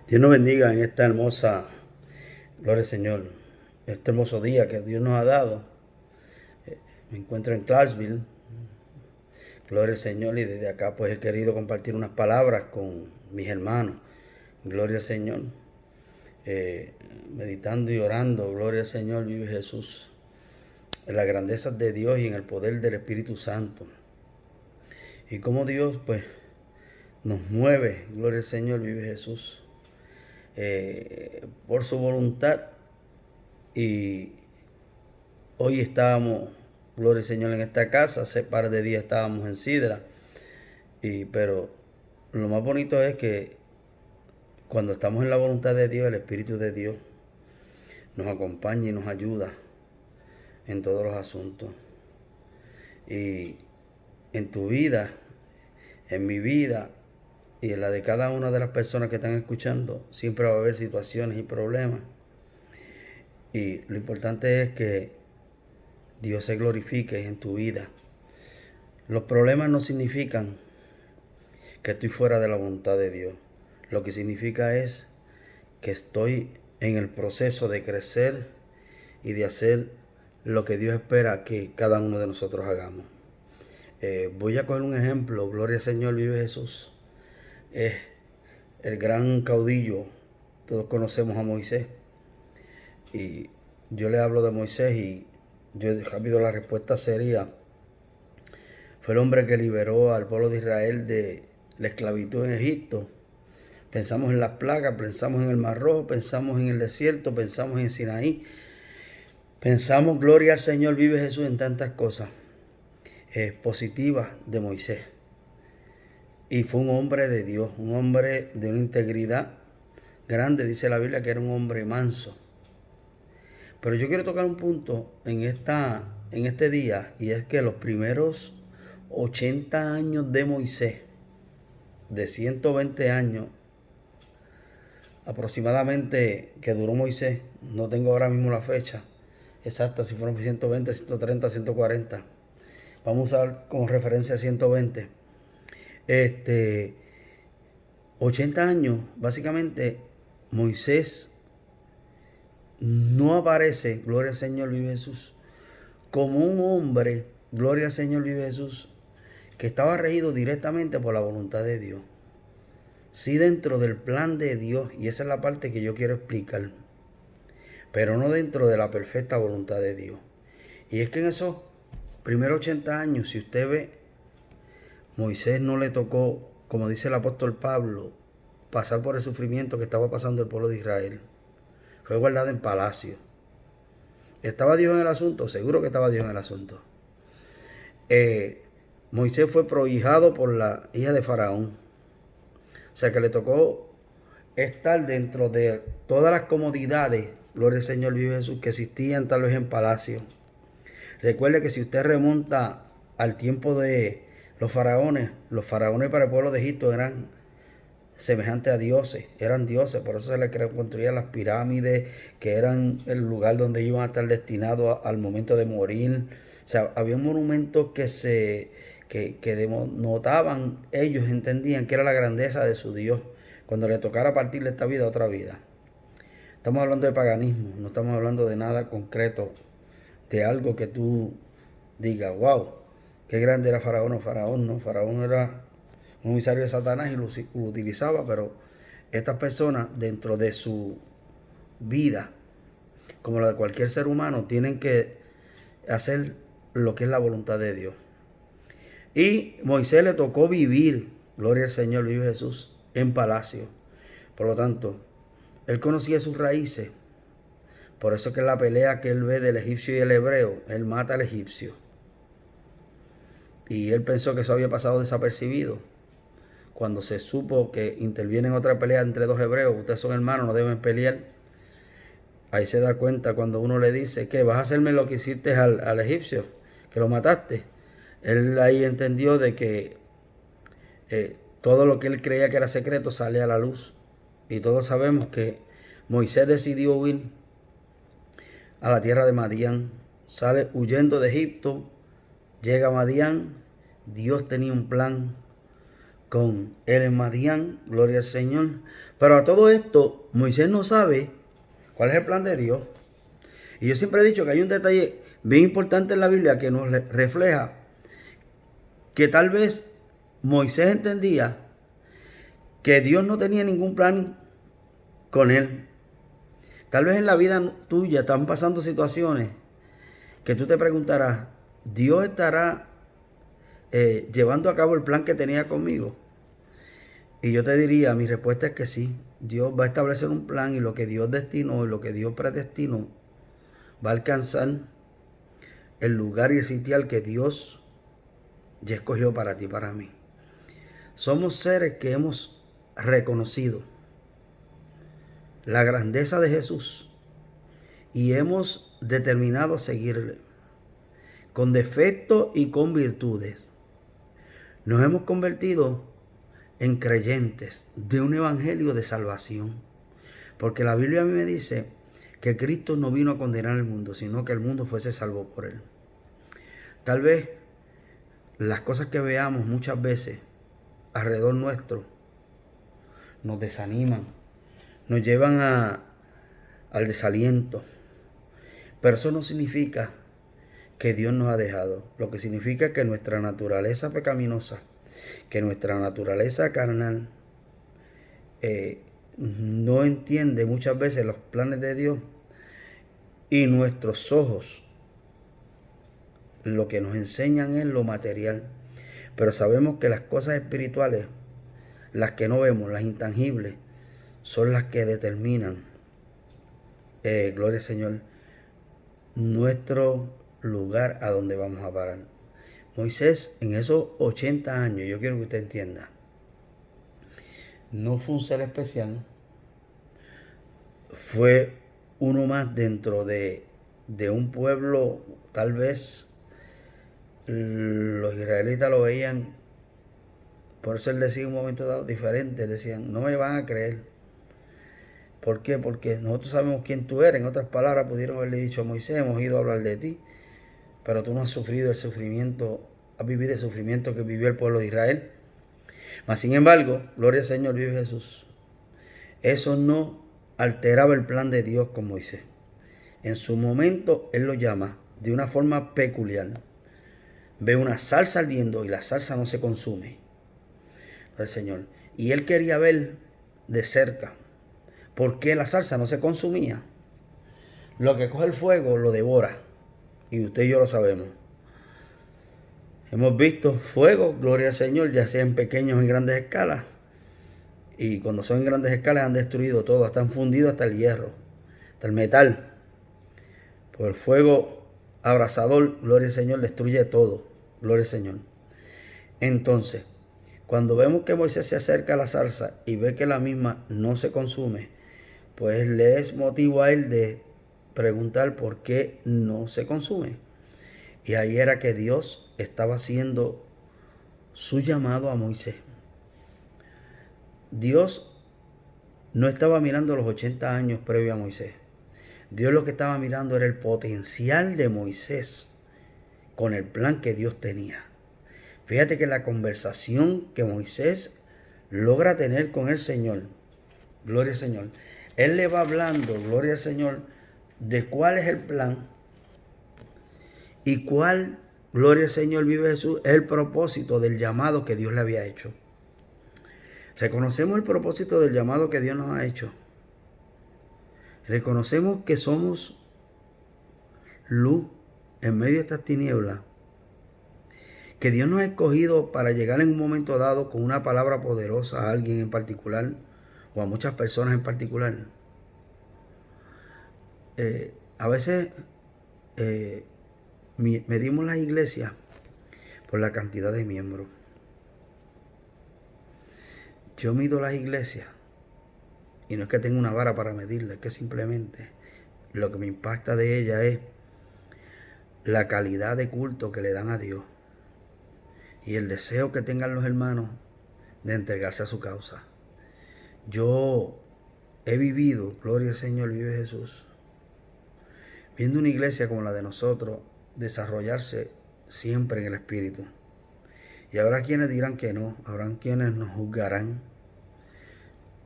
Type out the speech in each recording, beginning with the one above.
Dios nos bendiga en esta hermosa, gloria al Señor, este hermoso día que Dios nos ha dado. Me encuentro en Clarksville, gloria al Señor, y desde acá pues he querido compartir unas palabras con mis hermanos, gloria al Señor, meditando y orando, gloria al Señor, vive Jesús, en las grandezas de Dios y en el poder del Espíritu Santo. Y cómo Dios pues nos mueve, gloria al Señor, vive Jesús, por su voluntad. Y hoy estábamos, gloria al Señor, en esta casa. Hace par de días estábamos en Sidra. Pero lo más bonito es que cuando estamos en la voluntad de Dios, el Espíritu de Dios nos acompaña y nos ayuda en todos los asuntos. Y en tu vida, en mi vida y en la de cada una de las personas que están escuchando, siempre va a haber situaciones y problemas. Y lo importante es que Dios se glorifique en tu vida. Los problemas no significan que estoy fuera de la voluntad de Dios. Lo que significa es que estoy en el proceso de crecer y de hacer lo que Dios espera que cada uno de nosotros hagamos. Voy a coger un ejemplo. Gloria al Señor, vive Jesús. El gran caudillo. Todos conocemos a Moisés. Y yo le hablo de Moisés y yo rápido la respuesta sería: fue el hombre que liberó al pueblo de Israel de la esclavitud en Egipto. Pensamos en las plagas, pensamos en el Mar Rojo, pensamos en el desierto, pensamos en Sinaí. Pensamos, gloria al Señor, vive Jesús, en tantas cosas positivas de Moisés. Y fue un hombre de Dios, un hombre de una integridad grande. Dice la Biblia que era un hombre manso. Pero yo quiero tocar un punto en este día, y es que los primeros 80 años de Moisés, de 120 años aproximadamente que duró Moisés, no tengo ahora mismo la fecha exacta, si fueron 120, 130, 140. Vamos a usar como referencia 120. 80 años, básicamente Moisés no aparece, gloria al Señor, vive Jesús, como un hombre, gloria al Señor, vive Jesús, que estaba regido directamente por la voluntad de Dios. Sí, dentro del plan de Dios, y esa es la parte que yo quiero explicar, pero no dentro de la perfecta voluntad de Dios. Y es que en esos primeros 80 años, si usted ve, Moisés no le tocó, como dice el apóstol Pablo, pasar por el sufrimiento que estaba pasando el pueblo de Israel. Fue guardado en palacio. ¿Estaba Dios en el asunto? Seguro que estaba Dios en el asunto. Moisés fue prohijado por la hija de Faraón. O sea que le tocó estar dentro de todas las comodidades, gloria al Señor, vive Jesús, que existían tal vez en palacio. Recuerde que si usted remonta al tiempo de los faraones para el pueblo de Egipto eran semejantes a dioses, eran dioses, por eso se les construían las pirámides, que eran el lugar donde iban a estar destinados al momento de morir. O sea, había monumentos que denotaban, ellos entendían que era la grandeza de su Dios, cuando le tocara partir de esta vida a otra vida. Estamos hablando de paganismo, no estamos hablando de nada concreto, de algo que tú digas, wow, qué grande era Faraón. No, Faraón no, Faraón era un emisario de Satanás y lo utilizaba, pero estas personas dentro de su vida, como la de cualquier ser humano, tienen que hacer lo que es la voluntad de Dios. Y Moisés le tocó vivir, gloria al Señor, vive Jesús, en palacio. Por lo tanto, él conocía sus raíces. Por eso que en la pelea que él ve del egipcio y el hebreo, él mata al egipcio. Y él pensó que eso había pasado desapercibido. Cuando se supo que interviene en otra pelea entre dos hebreos, ustedes son hermanos, no deben pelear. Ahí se da cuenta cuando uno le dice, ¿qué? ¿Vas a hacerme lo que hiciste al egipcio? ¿Que lo mataste? Él ahí entendió de que todo lo que él creía que era secreto sale a la luz. Y todos sabemos que Moisés decidió huir a la tierra de Madián. Sale huyendo de Egipto, llega a Madián. Dios tenía un plan con él en Madián, gloria al Señor. Pero a todo esto, Moisés no sabe cuál es el plan de Dios. Y yo siempre he dicho que hay un detalle bien importante en la Biblia que nos refleja que tal vez Moisés entendía que Dios no tenía ningún plan con él. Tal vez en la vida tuya están pasando situaciones que tú te preguntarás, ¿Dios estará llevando a cabo el plan que tenía conmigo? Y yo te diría, mi respuesta es que sí. Dios va a establecer un plan y lo que Dios destinó y lo que Dios predestinó va a alcanzar el lugar y el sitial que Dios ya escogió para ti y para mí. Somos seres que hemos reconocido la grandeza de Jesús y hemos determinado seguirle con defectos y con virtudes. Nos hemos convertido en creyentes de un evangelio de salvación, porque la Biblia a mí me dice que Cristo no vino a condenar al mundo, sino que el mundo fuese salvo por él. Tal vez las cosas que veamos muchas veces alrededor nuestro nos desaniman, nos llevan al desaliento, pero eso no significa que Dios nos ha dejado. Lo que significa que nuestra naturaleza pecaminosa, que nuestra naturaleza carnal no entiende muchas veces los planes de Dios, y nuestros ojos lo que nos enseñan es lo material. Pero sabemos que las cosas espirituales, las que no vemos, las intangibles, son las que determinan, gloria al Señor, nuestro lugar a donde vamos a parar. Moisés, en esos 80 años, yo quiero que usted entienda, no fue un ser especial, fue uno más dentro de un pueblo. Tal vez los israelitas lo veían, por eso él decía en un momento dado diferente, decían, no me van a creer. ¿Por qué? Porque nosotros sabemos quién tú eres. En otras palabras, pudieron haberle dicho a Moisés, hemos ido a hablar de ti, pero tú no has sufrido el sufrimiento, has vivido el sufrimiento que vivió el pueblo de Israel. Mas sin embargo, gloria al Señor, vive Jesús. Eso no alteraba el plan de Dios con Moisés. En su momento, él lo llama de una forma peculiar. Ve una salsa ardiendo y la salsa no se consume. El Señor. Y él quería ver de cerca por qué la salsa no se consumía. Lo que coge el fuego lo devora. Y usted y yo lo sabemos. Hemos visto fuego, gloria al Señor, ya sea en pequeños o en grandes escalas. Y cuando son en grandes escalas han destruido todo, hasta han fundido hasta el hierro, hasta el metal. Pues el fuego abrasador, gloria al Señor, destruye todo, gloria al Señor. Entonces, cuando vemos que Moisés se acerca a la zarza y ve que la misma no se consume, pues le es motivo a él de preguntar por qué no se consume. Y ahí era que Dios estaba haciendo su llamado a Moisés. Dios no estaba mirando los 80 años previo a Moisés. Dios lo que estaba mirando era el potencial de Moisés con el plan que Dios tenía. Fíjate que la conversación que Moisés logra tener con el Señor, gloria al Señor, él le va hablando, gloria al Señor, de cuál es el plan y cuál, gloria al Señor, vive Jesús, es el propósito del llamado que Dios le había hecho. Reconocemos el propósito del llamado que Dios nos ha hecho. Reconocemos que somos luz en medio de estas tinieblas, que Dios nos ha escogido para llegar en un momento dado con una palabra poderosa a alguien en particular o a muchas personas en particular. A veces medimos las iglesias por la cantidad de miembros. Yo mido las iglesias y no es que tenga una vara para medirla, es que simplemente lo que me impacta de ella es la calidad de culto que le dan a Dios y el deseo que tengan los hermanos de entregarse a su causa. Yo he vivido, gloria al Señor, vive Jesús, viendo una iglesia como la de nosotros desarrollarse siempre en el Espíritu. Y habrá quienes dirán que no, habrá quienes nos juzgarán.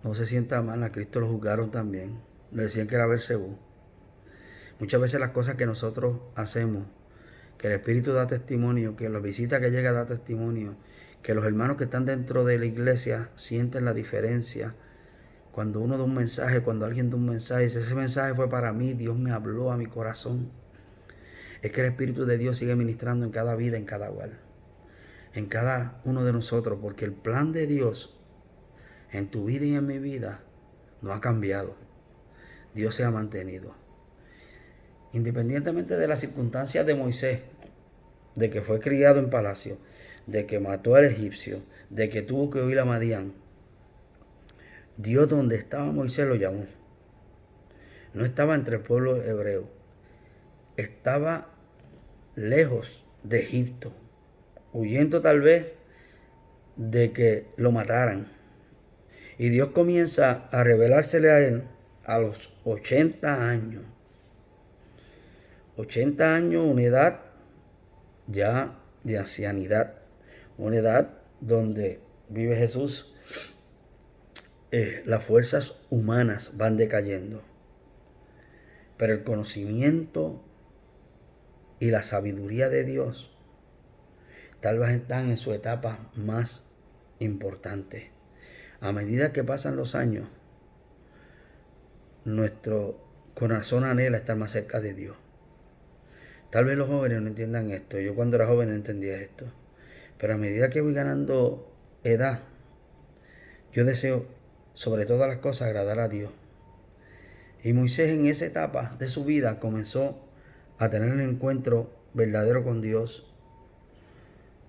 No se sienta mal, a Cristo lo juzgaron también. Le decían que era Beelzebú. Muchas veces las cosas que nosotros hacemos, que el Espíritu da testimonio, que la visita que llega da testimonio, que los hermanos que están dentro de la iglesia sienten la diferencia. Cuando uno da un mensaje, cuando alguien da un mensaje, dice, ese mensaje fue para mí, Dios me habló a mi corazón. Es que el Espíritu de Dios sigue ministrando en cada vida, en cada cual, en cada uno de nosotros, porque el plan de Dios en tu vida y en mi vida no ha cambiado. Dios se ha mantenido. Independientemente de las circunstancias de Moisés, de que fue criado en palacio, de que mató al egipcio, de que tuvo que huir a Madián, Dios donde estaba Moisés lo llamó. No estaba entre el pueblo hebreo, estaba lejos de Egipto, huyendo tal vez de que lo mataran. Y Dios comienza a revelársele a él a los 80 años. 80 años, una edad ya de ancianidad, una edad donde vive Jesús, las fuerzas humanas van decayendo, pero el conocimiento y la sabiduría de Dios tal vez están en su etapa más importante. A medida que pasan los años, nuestro corazón anhela estar más cerca de Dios. Tal vez los jóvenes no entiendan esto. Yo cuando era joven no entendía esto. Pero a medida que voy ganando edad, yo deseo sobre todas las cosas agradar a Dios. Y Moisés en esa etapa de su vida comenzó a tener un encuentro verdadero con Dios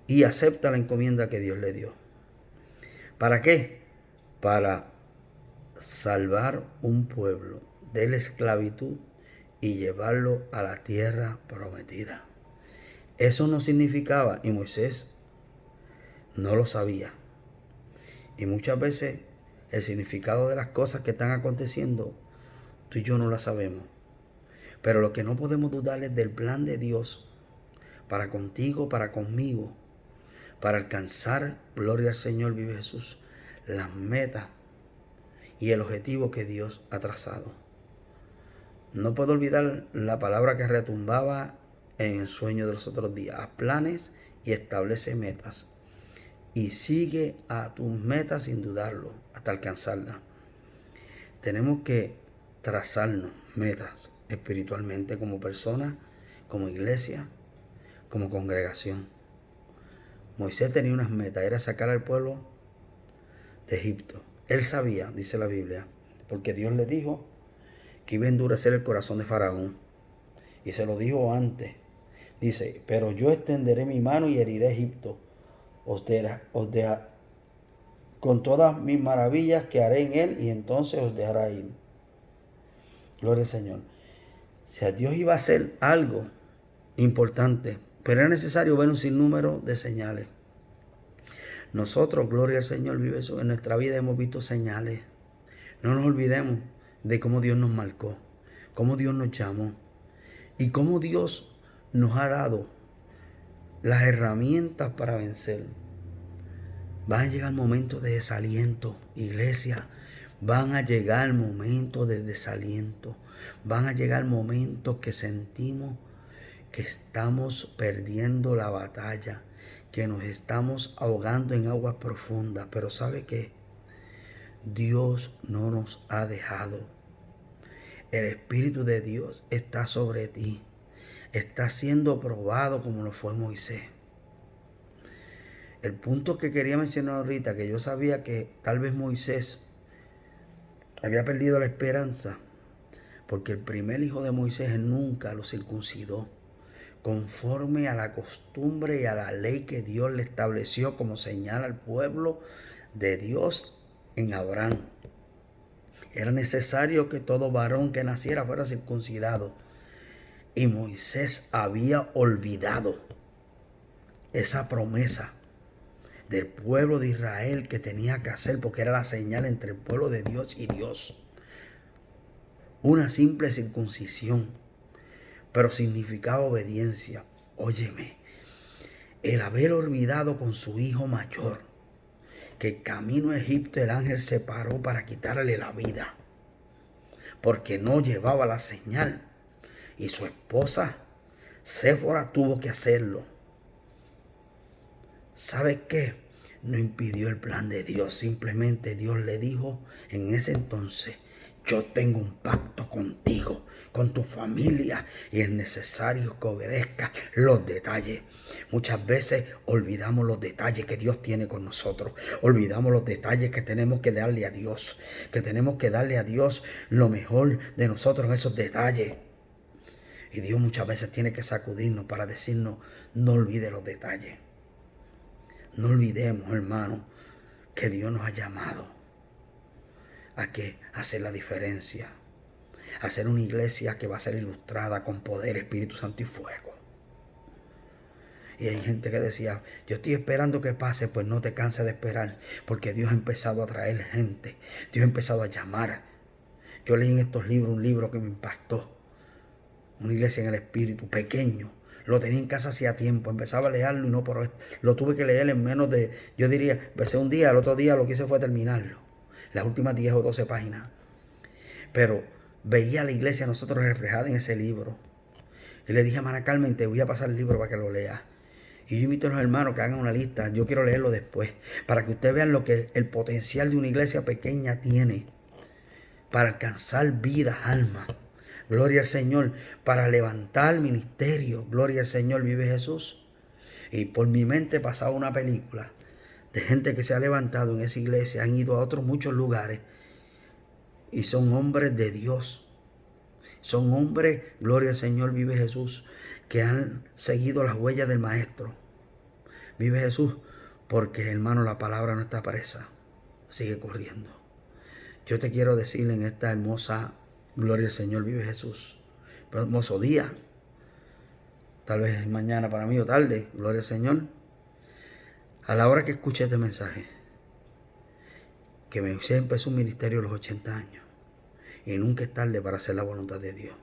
y acepta la encomienda que Dios le dio. ¿Para qué? Para salvar un pueblo de la esclavitud y llevarlo a la tierra prometida. Eso no significaba, y Moisés no lo sabía. Y muchas veces el significado de las cosas que están aconteciendo, tú y yo no las sabemos. Pero lo que no podemos dudar es del plan de Dios para contigo, para conmigo, para alcanzar, gloria al Señor, vive Jesús, las metas y el objetivo que Dios ha trazado. No puedo olvidar la palabra que retumbaba en el sueño de los otros días. Haz planes y establece metas. Y sigue a tus metas sin dudarlo, hasta alcanzarlas. Tenemos que trazarnos metas espiritualmente como personas, como iglesia, como congregación. Moisés tenía unas metas, era sacar al pueblo de Egipto. Él sabía, dice la Biblia, porque Dios le dijo que iba a endurecer el corazón de Faraón. Y se lo dijo antes. Dice, pero yo extenderé mi mano y heriré a Egipto. Con todas mis maravillas que haré en él, y entonces os dejará ir. Gloria al Señor. O sea, Dios iba a hacer algo importante, pero era necesario ver un sinnúmero de señales. Nosotros, gloria al Señor, vive eso. En nuestra vida hemos visto señales. No nos olvidemos de cómo Dios nos marcó, cómo Dios nos llamó y cómo Dios nos ha dado las herramientas para vencer. Van a llegar momentos de desaliento, iglesia. Van a llegar momentos de desaliento. Van a llegar momentos que sentimos que estamos perdiendo la batalla, que nos estamos ahogando en aguas profundas. Pero ¿sabe qué? Dios no nos ha dejado. El Espíritu de Dios está sobre ti. Está siendo probado como lo fue Moisés. El punto que quería mencionar ahorita, que yo sabía que tal vez Moisés había perdido la esperanza, porque el primer hijo de Moisés nunca lo circuncidó, conforme a la costumbre y a la ley que Dios le estableció como señal al pueblo de Dios en Abraham. Era necesario que todo varón que naciera fuera circuncidado. Y Moisés había olvidado esa promesa del pueblo de Israel que tenía que hacer, porque era la señal entre el pueblo de Dios y Dios. Una simple circuncisión, pero significaba obediencia. Óyeme, el haber olvidado con su hijo mayor que camino a Egipto el ángel se paró para quitarle la vida, porque no llevaba la señal, y su esposa Séfora tuvo que hacerlo. ¿Sabes qué? No impidió el plan de Dios, simplemente Dios le dijo en ese entonces: yo tengo un pacto contigo, con tu familia, y es necesario que obedezcas los detalles. Muchas veces olvidamos los detalles que Dios tiene con nosotros. Olvidamos los detalles que tenemos que darle a Dios. Que tenemos que darle a Dios lo mejor de nosotros en esos detalles. Y Dios muchas veces tiene que sacudirnos para decirnos: no olvide los detalles. No olvidemos, hermano, que Dios nos ha llamado a que hacer la diferencia, hacer una iglesia que va a ser ilustrada con poder, Espíritu Santo y fuego. Y hay gente que decía: yo estoy esperando que pase. Pues no te canses de esperar, porque Dios ha empezado a traer gente, Dios ha empezado a llamar. Yo leí en estos libros un libro que me impactó, una iglesia en el Espíritu, pequeño. Lo tenía en casa hacía tiempo, empezaba a leerlo y no, pero lo tuve que leer en menos de, yo diría, empecé un día, el otro día lo que hice fue terminarlo, las últimas 10 o 12 páginas. Pero veía a la iglesia nosotros reflejada en ese libro. Y le dije a Mara Carmen: te voy a pasar el libro para que lo leas. Y yo invito a los hermanos que hagan una lista. Yo quiero leerlo después, para que ustedes vean lo que el potencial de una iglesia pequeña tiene para alcanzar vidas, almas. Gloria al Señor, para levantar ministerio. Gloria al Señor, vive Jesús. Y por mi mente pasaba una película de gente que se ha levantado en esa iglesia, han ido a otros muchos lugares y son hombres de Dios. Son hombres, gloria al Señor, vive Jesús, que han seguido las huellas del Maestro. Vive Jesús, porque, hermano, la palabra no está presa, sigue corriendo. Yo te quiero decir en esta hermosa, gloria al Señor, vive Jesús, hermoso día, tal vez mañana para mí o tarde, gloria al Señor, a la hora que escuché este mensaje, que Moisés empezó un ministerio a los 80 años, y nunca es tarde para hacer la voluntad de Dios.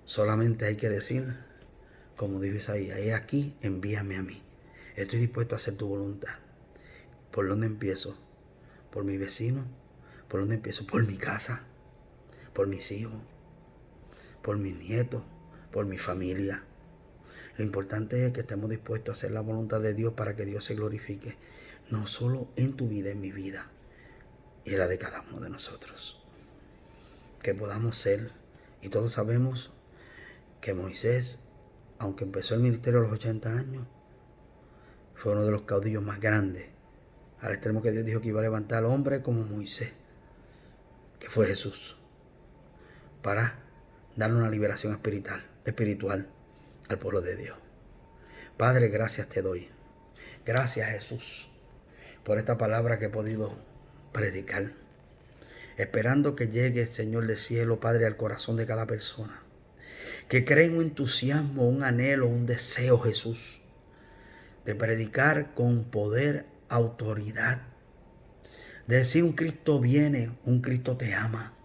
Solamente hay que decir, como dijo Isaías: he aquí, envíame a mí. Estoy dispuesto a hacer tu voluntad. ¿Por dónde empiezo? ¿Por mi vecino? ¿Por dónde empiezo? ¿Por mi casa? ¿Por mis hijos? ¿Por mis nietos? ¿Por mi familia? Lo importante es que estemos dispuestos a hacer la voluntad de Dios para que Dios se glorifique, no solo en tu vida, en mi vida, y en la de cada uno de nosotros. Que podamos ser, y todos sabemos que Moisés, aunque empezó el ministerio a los 80 años, fue uno de los caudillos más grandes, al extremo que Dios dijo que iba a levantar al hombre como Moisés, que fue Jesús, para darle una liberación espiritual al pueblo de Dios. Padre, gracias te doy. Gracias, Jesús, por esta palabra que he podido predicar, esperando que llegue, Señor del cielo, Padre, al corazón de cada persona, que cree en un entusiasmo, un anhelo, un deseo, Jesús, de predicar con poder, autoridad, de decir: un Cristo viene, un Cristo te ama.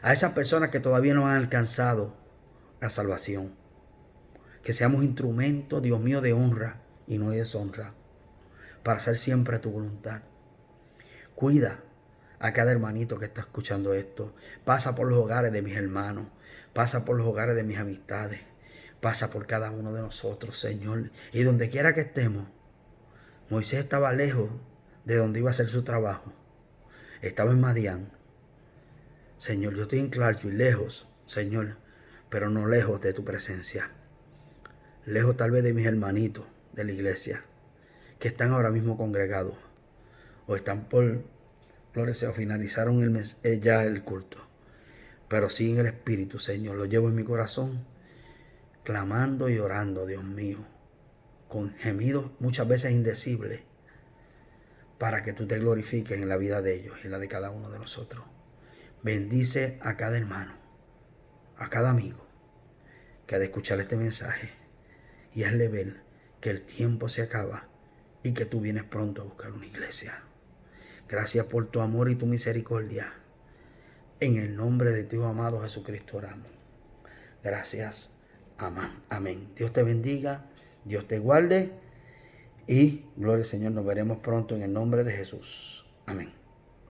A esas personas que todavía no han alcanzado la salvación, que seamos instrumentos, Dios mío, de honra y no de deshonra, para hacer siempre tu voluntad. Cuida a cada hermanito que está escuchando esto. Pasa por los hogares de mis hermanos, pasa por los hogares de mis amistades, pasa por cada uno de nosotros, Señor. Y donde quiera que estemos, Moisés estaba lejos de donde iba a hacer su trabajo. Estaba en Madián. Señor, yo estoy en Clarksville, lejos, Señor, pero no lejos de tu presencia. Lejos tal vez de mis hermanitos de la iglesia, que están ahora mismo congregados, o están por, gloria sea, finalizaron ya el culto, pero sí en el Espíritu, Señor. Lo llevo en mi corazón, clamando y orando, Dios mío, con gemidos muchas veces indecibles, para que tú te glorifiques en la vida de ellos y en la de cada uno de nosotros. Bendice a cada hermano, a cada amigo que ha de escuchar este mensaje, y hazle ver que el tiempo se acaba y que tú vienes pronto a buscar una iglesia. Gracias por tu amor y tu misericordia. En el nombre de tu amado Jesucristo oramos. Gracias. Amén. Amén. Dios te bendiga. Dios te guarde y gloria al Señor. Nos veremos pronto en el nombre de Jesús. Amén.